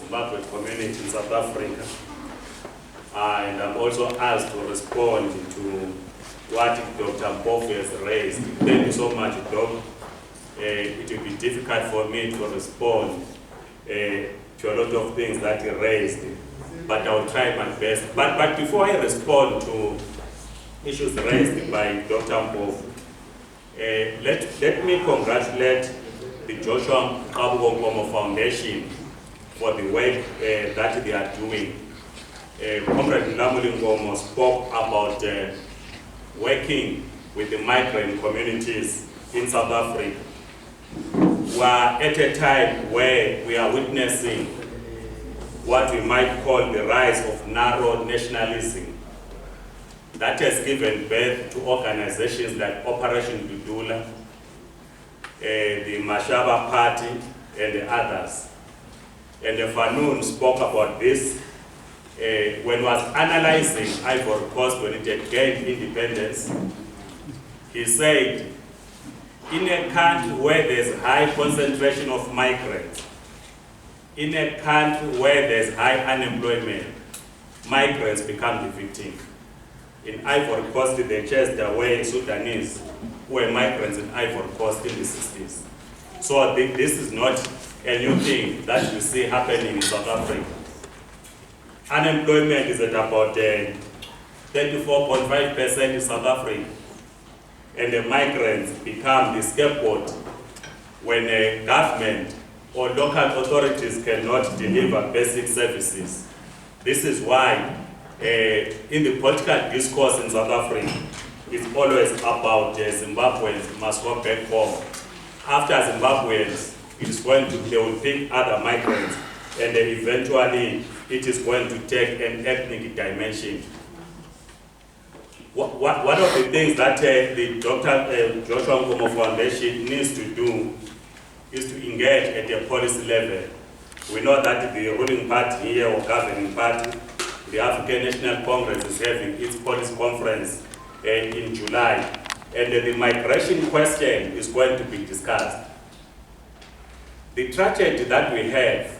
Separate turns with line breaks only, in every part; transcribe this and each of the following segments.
Zimbabwe community in South Africa. And I'm also asked to respond to what Dr. Mpofu has raised. Thank you so much, Doc. It will be difficult for me to respond to a lot of things that he raised, but I'll try my best. But before I respond to issues raised by Dr. Mpofu, let me congratulate the Joshua Mqabuko Nkomo Foundation for the work that they are doing. Comrade Nkomo spoke about working with the migrant communities in South Africa. We are at a time where we are witnessing what we might call the rise of narrow nationalism that has given birth to organizations like Operation Dudula, the Mashaba Party, and the others. And Fanoon spoke about this when he was analyzing Ivory Coast when it had gained independence. He said, in a country where there's high concentration of migrants, in a country where there's high unemployment, migrants become the victim. In Ivory Coast, they chased away Sudanese who were migrants in Ivory Coast in the 60s. So this is not a new thing that we see happening in South Africa. Unemployment is at about 34.5% in South Africa. And the migrants become the scapegoat when a government or local authorities cannot deliver basic services. This is why in the political discourse in South Africa, it's always about Zimbabweans must go back home. After Zimbabweans, they will pick other migrants, and then eventually it is going to take an ethnic dimension. One of the things that the Dr. Joshua Mqabuko Foundation needs to do is to engage at a policy level. We know that the ruling party here, or governing party, the African National Congress, is having its policy conference in July, and the migration question is going to be discussed. The tragedy that we have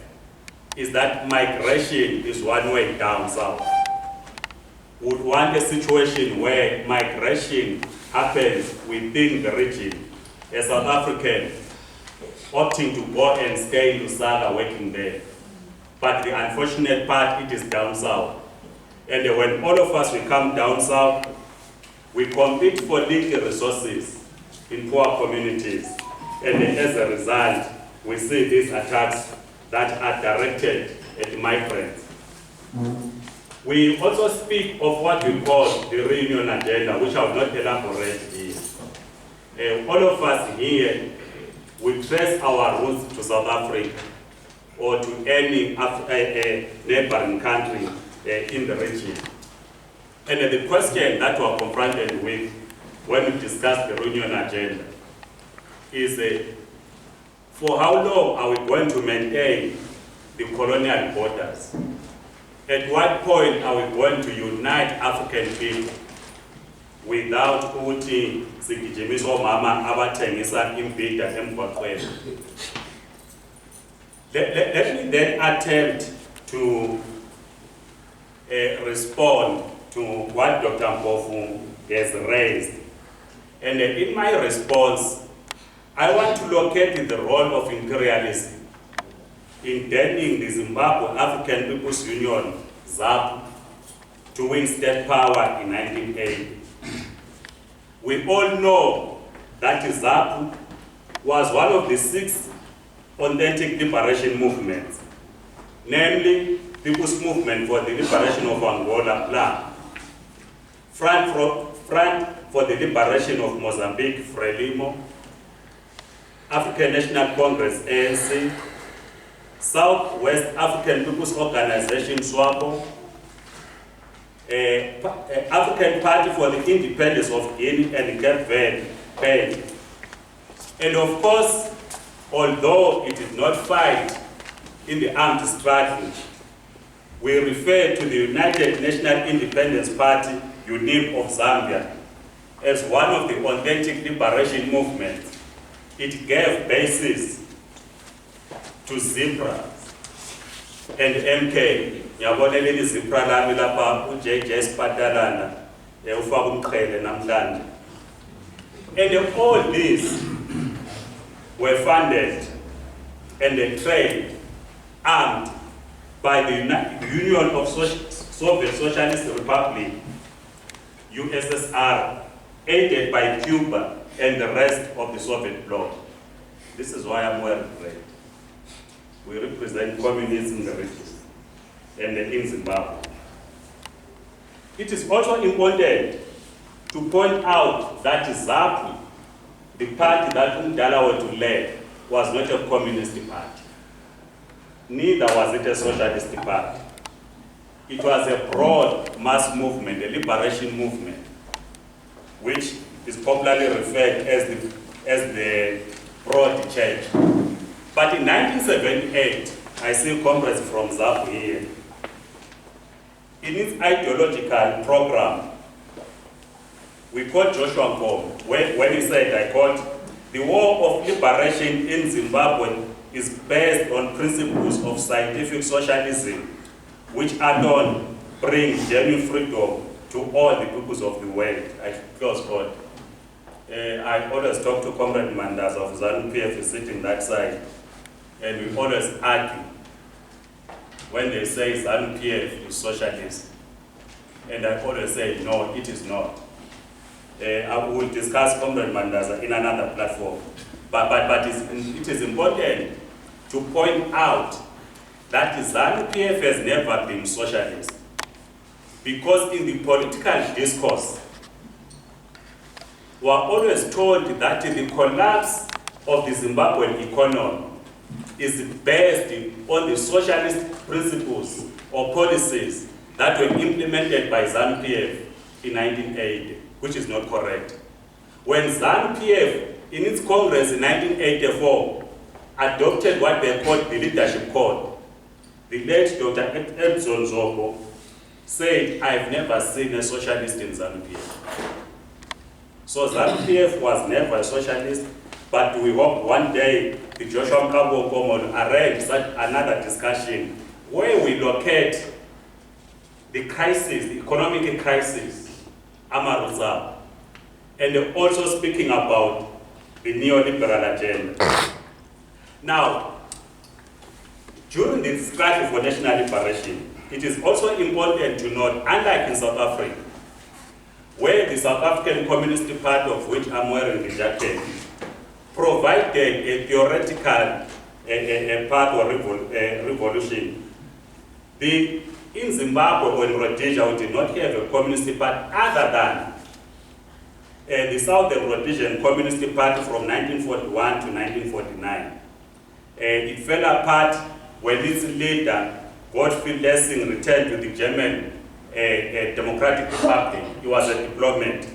is that migration is one way down south. We would want a situation where migration happens within the region. A South African opting to go and stay in Lusaka working there. But the unfortunate part, it is down south. And when all of us, we come down south, we compete for legal resources in poor communities. And as a result, we see these attacks that are directed at migrants. We also speak of what we call the reunion agenda, which I will not elaborate here. All of us here, we trace our roots to South Africa or to any neighboring country in the region. And the question that we are confronted with when we discuss the reunion agenda is for how long are we going to maintain the colonial borders? At what point are we going to unite African people without ukuthi sigijimisa omama abathengisa imbida emgwaqweni? Let me then attempt to respond to what Dr. Mpofu has raised. And in my response, I want to locate the role of imperialism in turning the Zimbabwe African People's Union, ZAP, to win state power in 1980. We all know that ZAP was one of the 6 authentic liberation movements, namely People's Movement for the Liberation of Angola, PLA, Front for the Liberation of Mozambique, FRELIMO, African National Congress, ANC, Southwest African People's Organization, SWAPO, African Party for the Independence of Guinea and Cape Verde. And of course, although it did not fight in the armed struggle, we refer to the United National Independence Party, UNIP of Zambia, as one of the authentic liberation movements. It gave basis to zebras, and MK, ngiyabona leli zipra lami lapha uJJ Spatalana ufaka umqhele namhlanje. And all these were funded and trained, armed by the Union of Soviet Socialist Republic, USSR, aided by Cuba and the rest of the Soviet bloc. This is why I'm wearing red. We represent communism in the region and in Zimbabwe. It is also important to point out that ZAPU, the party that Ngqabutho led, was not a communist party. Neither was it a socialist party. It was a broad mass movement, a liberation movement, which is popularly referred as the Broad Church. But in 1978, I see comrades from ZAPU here. In its ideological program, we quote Joshua Mqabuko when he said, I quote, "The war of liberation in Zimbabwe is based on principles of scientific socialism, which alone bring genuine freedom to all the peoples of the world." I close quote. I always talk to Comrade Mandas of ZANU-PF sitting that side, and we always argue when they say ZANU-PF is socialist. And I always say, no, it is not. I will discuss Comrade Mandaza in another platform. But it is important to point out that ZANU-PF has never been socialist. Because in the political discourse, we are always told that the collapse of the Zimbabwean economy is based on the socialist principles or policies that were implemented by ZANU-PF in 1980, which is not correct. When ZANU-PF, in its Congress in 1984, adopted what they called the Leadership Code, the late Dr. Edson Zobo said, "I've never seen a socialist in ZANU-PF." So ZANU-PF was never a socialist, but we hope one day the Joshua Mqabuko Nkomo will arrange such another discussion where we locate the crisis, the economic crisis, Amaruza, and also speaking about the neoliberal agenda. Now, during the struggle for national liberation, it is also important to note, unlike in South Africa, where the South African Communist Party, of which I'm wearing the jacket, provided a theoretical path or revolution. In Zimbabwe or in Rhodesia, we did not have a communist party other than the Southern Rhodesian Communist Party from 1941 to 1949. It fell apart when its leader, Gottfried Lessing, returned to the German Democratic Republic. He was a diplomat.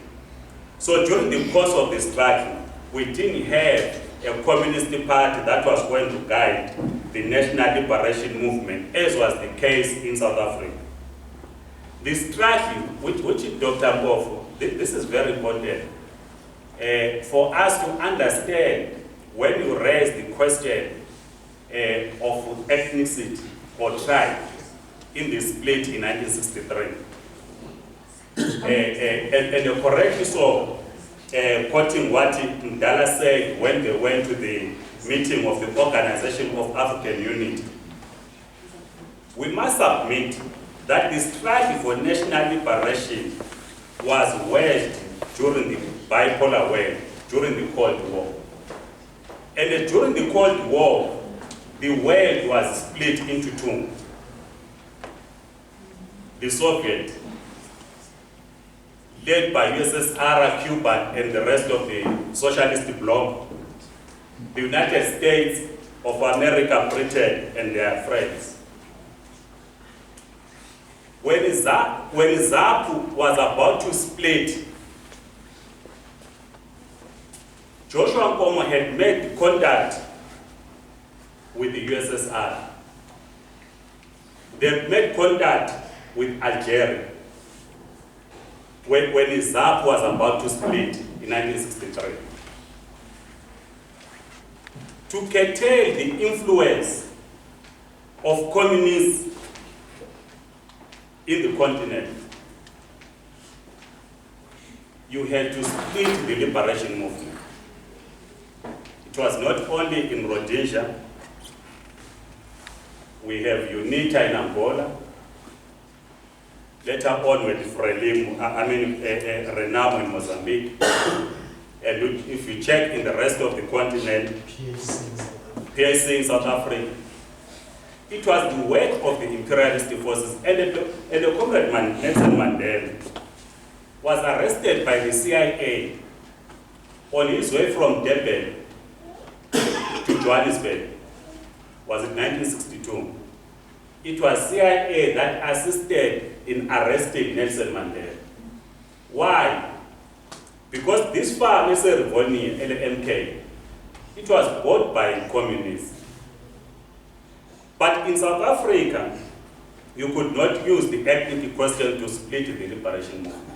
So during the course of the struggle, we didn't have a communist party that was going to guide the national liberation movement, as was the case in South Africa. The struggle, which Dr. Mqabuko, this is very important for us to understand when you raise the question of ethnicity or tribe in the split in 1963. And correctly so, quoting what Ndala said when they went to the meeting of the Organization of African Unity, we must admit that the struggle for national liberation was waged during the bipolar war, during the Cold War. And during the Cold War, the world was split into two. The Soviet, led by USSR, Cuba, and the rest of the socialist bloc, the United States of America, Britain, and their friends. When ZAPU was about to split, Joshua Mqabuko had made contact with the USSR. They made contact with Algeria when ZAPU was about to split in 1963. To curtail the influence of communists in the continent, you had to split the liberation movement. It was not only in Rhodesia. We have UNITA in Angola, later on with Renamo in Mozambique. And if you check in the rest of the continent, PAC in South Africa, it was the work of the imperialist forces. And the comrade Nelson Mandela was arrested by the CIA on his way from Durban to Johannesburg. Was it 1962? It was CIA that assisted in arresting Nelson Mandela. Why? Because this farm is a Rivonia, LMK. It was bought by communists. But in South Africa, you could not use the ethnic question to split the liberation movement.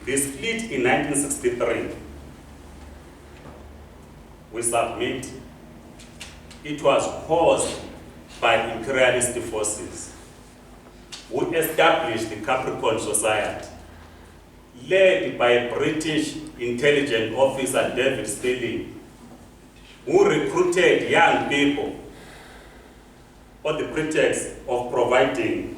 The split in 1963, we submit, it was caused by imperialist forces who established the Capricorn Society, led by a British intelligence officer, David Stirling, who recruited young people on the pretext of providing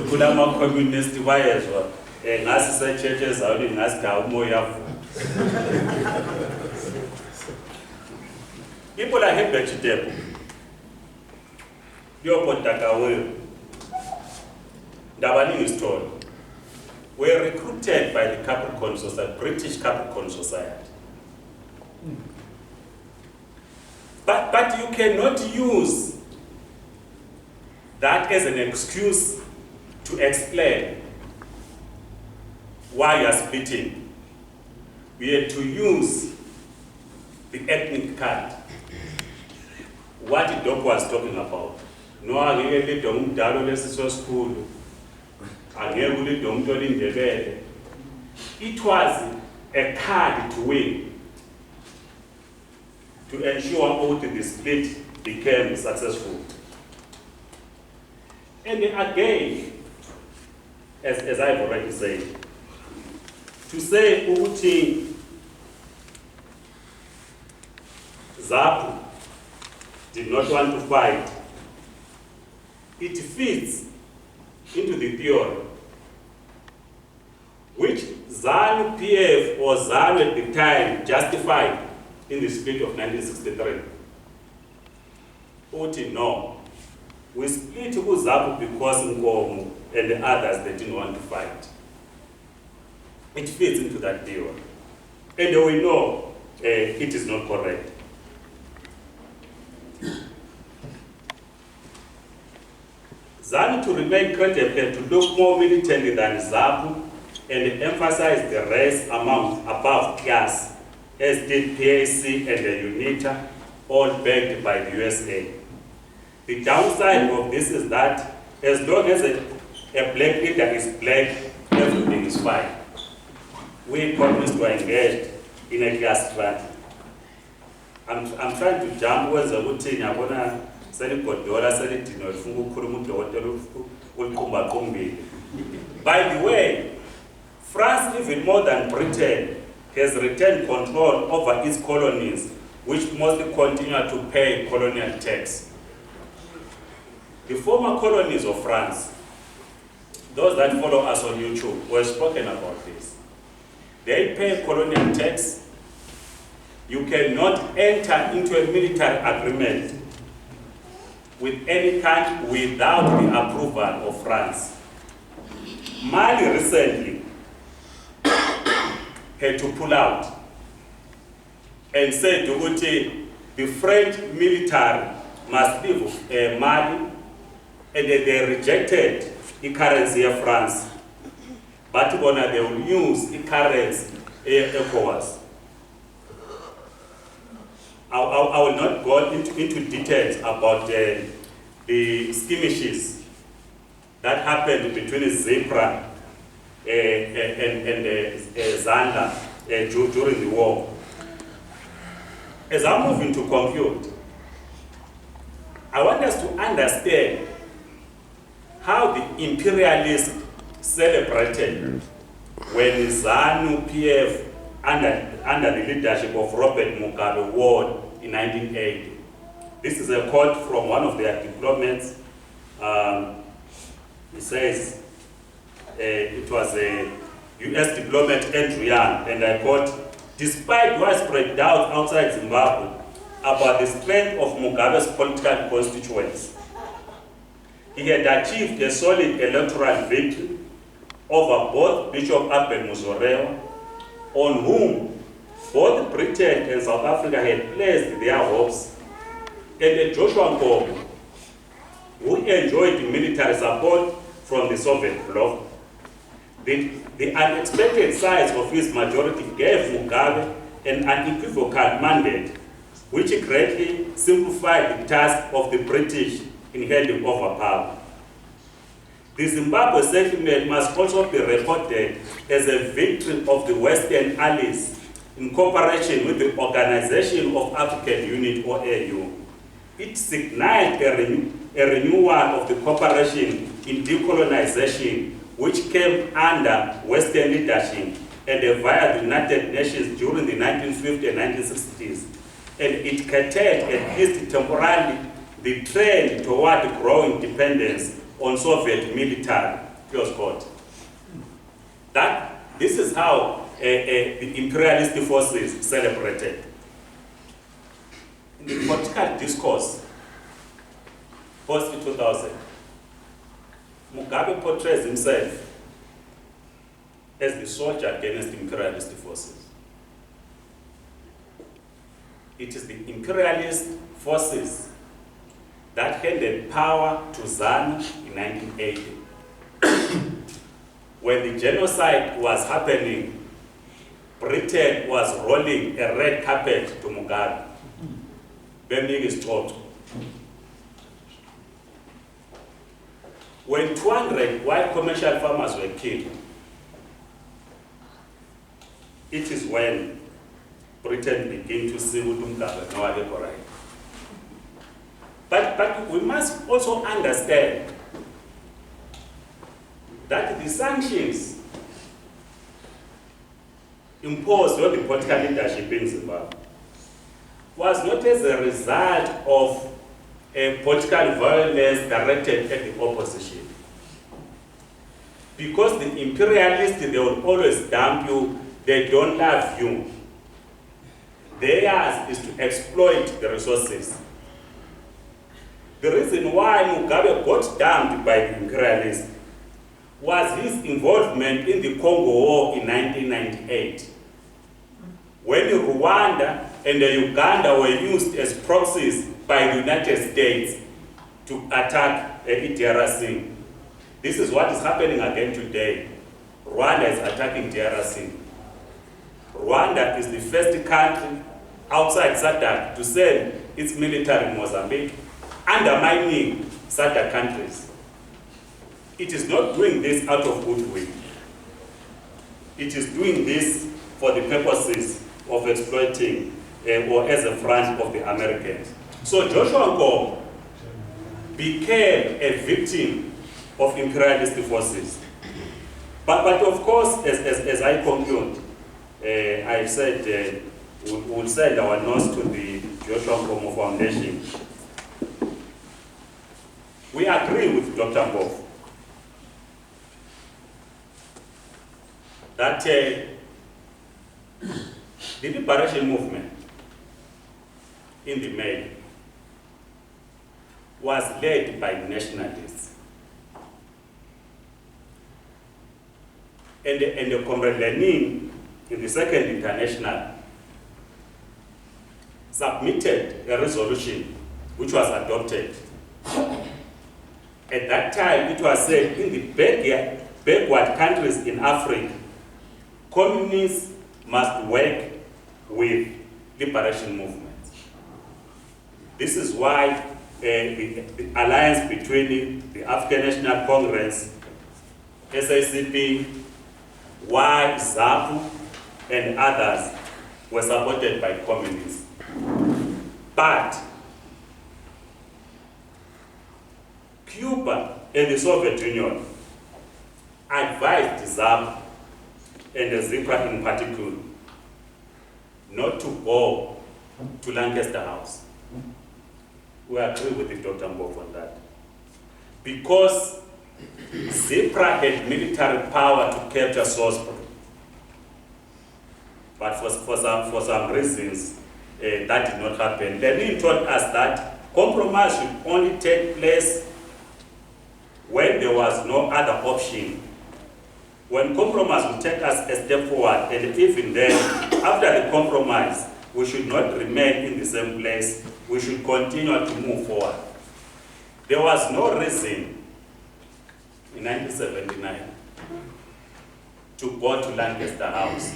kulama communist bayezwa ngasi sechurches awuni ngasi ka umoya. People are vegetable. Yopotakawe Dabani is told were recruited by the Capricorn Society, British Capricorn Society. But you cannot use that as an excuse to explain why you are splitting. We had to use the ethnic card. What Doc was talking about. No, I really don't so school. It was a card to win, to ensure both the split became successful. And again, as I've already said, to say Uti ZAPU did not want to fight, it fits into the theory which ZANU PF or ZANU at the time justified in the split of 1963. Uti no. We split ZAPU because Nkomo and the others they didn't want to fight. It fits into that theory. And we know it is not correct. ZANU to remain credible and to look more militant than ZAPU and emphasize the race above class, as did PAC and the UNITA, all backed by the USA. The downside of this is that as long as a black leader is black, everything is fine. We communists were engaged in a class struggle. I'm trying to jump where the routine I wanna send $1 send it By the way, France, even more than Britain, has retained control over its colonies, which mostly continue to pay colonial tax. The former colonies of France, those that follow us on YouTube, were spoken about this. They pay colonial tax. You cannot enter into a military agreement with any country without the approval of France. Mali recently had to pull out and said to Uti, the French military must leave Mali, and they rejected the currency of France. But they will use the currency ECOWAS. I will not go into details about the skirmishes that happened between Zipra and Zanda during the war. As I'm moving to conclude, I want us to understand how the imperialists celebrated when ZANU PF under the leadership of Robert Mugabe won in 1980. This is a quote from one of their diplomats. He says, it was a US diplomat, Andrew Young, and I quote, "Despite widespread doubt outside Zimbabwe about the strength of Mugabe's political constituents, he had achieved a solid electoral victory over both Bishop Abel Muzorero, on whom both Britain and South Africa had placed their hopes, and Joshua Mqabuko, who enjoyed military support from the Soviet bloc. The unexpected size of his majority gave Mugabe an unequivocal mandate, which greatly simplified the task of the British in handing over power. The Zimbabwe settlement must also be recorded as a victory of the Western allies in cooperation with the Organization of African Unity, or AU. It signaled a renewal of the cooperation in decolonization, which came under Western leadership and via the United Nations during the 1950s and 1960s. And it curtailed, at least temporarily, the trend toward growing dependence on Soviet military, close quote. This is how the imperialist forces celebrated. In the political discourse, post-2000, Mugabe portrays himself as the soldier against imperialist forces. It is the imperialist forces that handed power to ZANU in 1980. When the genocide was happening, Britain was rolling a red carpet to Mugabe. Bending his throat. When 200 white commercial farmers were killed, it is when Britain began to see Mugabe no right. But we must also understand that the sanctions imposed on the political leadership in Zimbabwe was not as a result of a political violence directed at the opposition. Because the imperialists, they will always dump you, they don't love you. Theirs is to exploit the resources. The reason why Mugabe got dumped by the imperialists was his involvement in the Congo War in 1998. When Rwanda and Uganda were used as proxies by the United States to attack DRC. This is what is happening again today. Rwanda is attacking DRC. Rwanda is the first country outside SADC to send its military in Mozambique, undermining SADC countries. It is not doing this out of goodwill. It is doing this for the purposes of exploiting or as a front of the Americans. So Joshua Mqabuko became a victim of imperialist forces. But of course, as I conclude, I said we'll send our notes to the Joshua Nkomo Foundation. We agree with Dr. Mqabuko that the liberation movement in the main was led by nationalists. And Comrade Lenin, in the Second International, submitted a resolution which was adopted. At that time, it was said in the backward countries in Africa, communists must work with liberation movements. This is why the alliance between the African National Congress, SACP, Y, ZAPU, and others were supported by communists. But Cuba and the Soviet Union advised ZAPU and the ZIPRA in particular not to go to Lancaster House. We agree with Dr. Mqabuko on that. Because ZIPRA had military power to capture Salisbury. But for some reasons, that did not happen. Lenin told us that compromise should only take place when there was no other option. When compromise will take us a step forward, and even then, after the compromise, we should not remain in the same place. We should continue to move forward. There was no reason in 1979 to go to Lancaster House.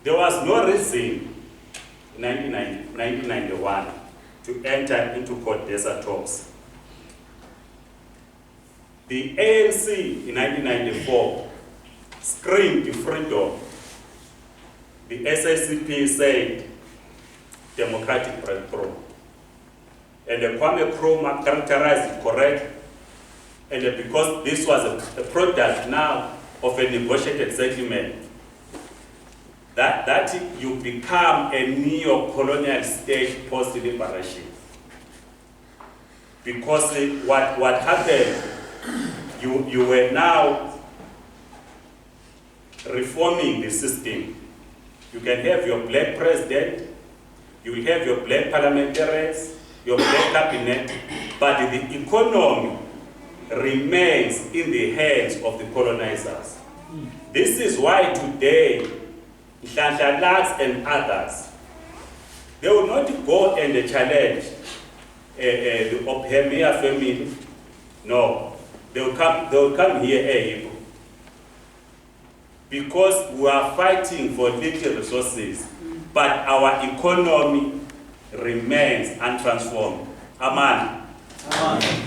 There was no reason in 1991 to enter into Codesa talks. The ANC in 1994 screamed freedom. The SACP said democratic breakthrough. And the Kwame Nkrumah characterized it correct. And because this was a product now of a negotiated settlement, that you become a neo-colonial state post-liberation. Because what happened, you were now reforming the system. You can have your black president, you will have your black parliamentarians, your black cabinet, but the economy remains in the hands of the colonizers. This is why today, Nhlanhla and others, they will not go and challenge the Ophemia family. No, they will come here because we are fighting for little resources, but our economy remains untransformed. Amen. Amen.